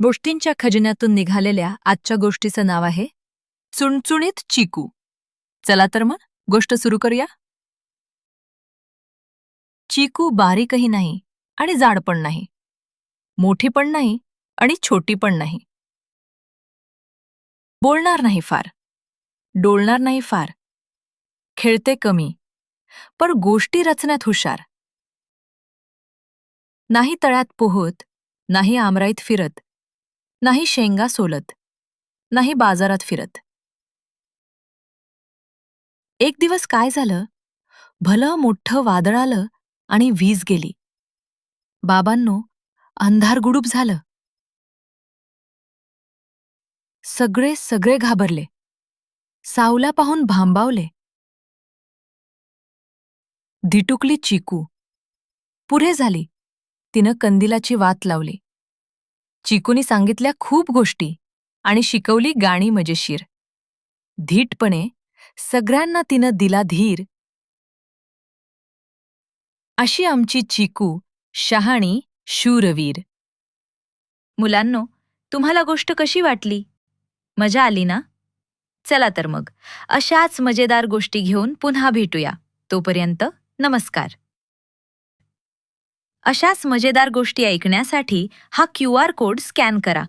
गोष्टींच्या खजिन्यातून निघालेल्या आजच्या गोष्टीचं नाव आहे चुणचुणीत चिकू. चला तर मग गोष्ट सुरू करूया. चिकू बारीकही नाही आणि जाड पण नाही, मोठी पण नाही आणि छोटी पण नाही. बोलणार नाही फार, डोलणार नाही फार, खेळते कमी, पण गोष्टी रचण्यात हुशार. नाही तळ्यात पोहत, नाही आमराईत फिरत, नाही शेंगा सोलत, नाही बाजारात फिरत. एक दिवस काय झालं, भलं मोठं वादळ आलं आणि वीज गेली. बाबांनो, अंधार गुडूप झालं. सगळे सगळे घाबरले. सावल्या पाहून भांबावले. धिटुकली चिकू. पुढे झाली. तिनं कंदिलाची वात लावली. चिकूनी सांगितल्या खूप गोष्टी आणि शिकवली गाणी मजेशीर. धीटपणे सगळ्यांना तिनं दिला धीर. अशी आमची चिकू, शहाणी शूरवीर. मुलांनो, तुम्हाला गोष्ट कशी वाटली? मजा आली ना? चला तर मग अशाच मजेदार गोष्टी घेऊन पुन्हा भेटूया. तोपर्यंत नमस्कार. अशाच मजेदार गोष्टी ऐकण्यासाठी हा QR कोड स्कॅन करा